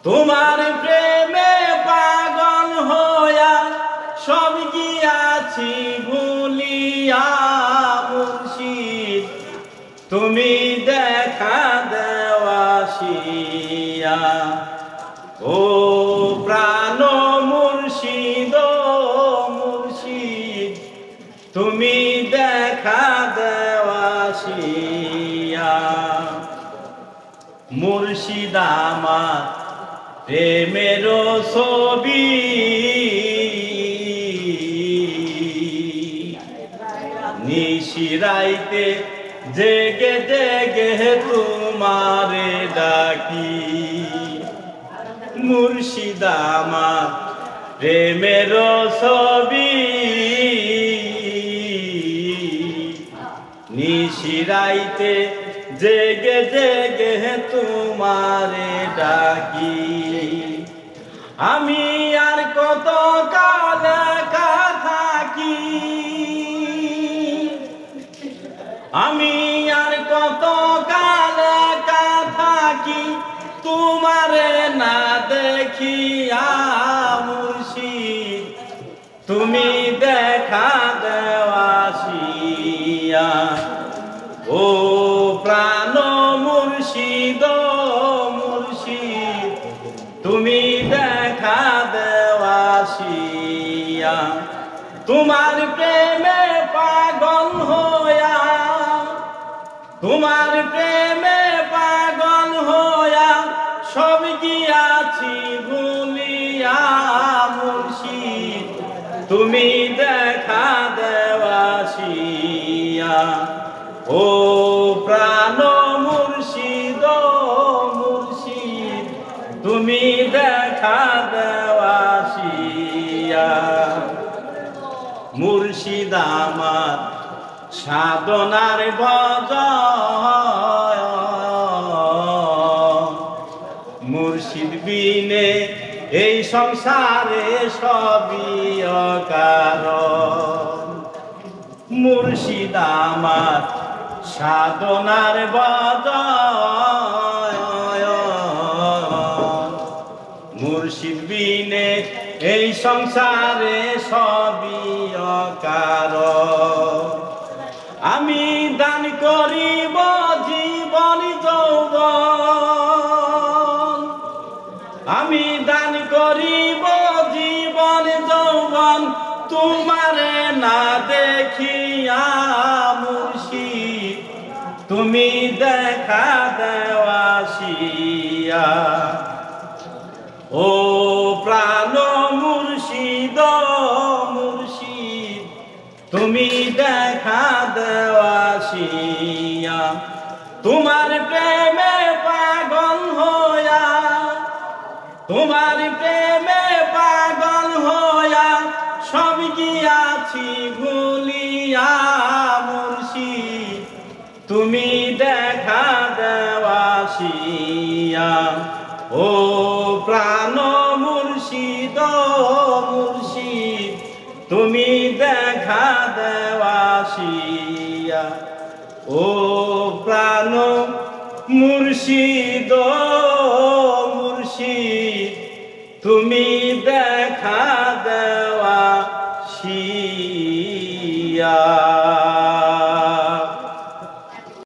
তোমার প্রেমে পাগল হইয়া সব গিয়াছি ভুলিয়া মুর্শিদ তুমি দেখা দেওয়াসিয়া ও প্রাণ মুর্শিদ মুর্শিদ তুমি দেখা দেওয়াসিয়া মুর্শিদ আমার প্রেমের ছবি নিশিরাইতে জেগে জেগে তোমারে ডাকি মুর্শিদ আমার প্রেমের ছবি নিশিরাইতে জেগে জেগে তোমারে ডাকি আমি আর কত কাল একা থাকি আমি আর কত কাল একা থাকি তোমারে না দেখিয়া মুর্শিদ তুমি দেখা দেওয়াসিয়া ও প্রাণ মুর্শিদ মুর্শিদ তুমি দেখা দেওয়াসিয়া তোমার প্রেমে পাগল হইয়া তোমার প্রেমে পাগল হইয়া সব গিয়াছি ভুলিয়া মুর্শিদ তুমি দেখা দেওয়াসিয়া ও প্রাণ মুর্শিদ মুর্শিদ তুমি দেখা দেওয়াসিয়া মুর্শিদ আমার সাধনার ভজন মুর্শিদ বিনে এই সংসারে সবই অকারণ মুর্শিদ আমার সাধনার ভজন মুর্শিদ বিনে এই সংসারে সবই অকারণ আমি দান করিব জীবন যৌবন আমি দান করিব জীবন যৌবন তোমারে না দেখিয়া মুর্শিদ তুমি দেখা দেওয়াসিয়া ও প্রাণ মুর্শিদ মুর্শিদ তুমি দেখা দেওয়াসিয়া তোমার প্রেমে পাগল হইয়া তোমার প্রেমে পাগল হইয়া সব গিয়াছি ভুলিয়া মুর্শিদ তুমি দেখা দেওয়াসিয়া ও প্রাণ মুর্শিদ মুর্শিদ তুমি দেখা দেওয়াসিয়া ও প্রাণ মুর্শিদ মুর্শিদ তুমি দেখা দেওয়াসিয়া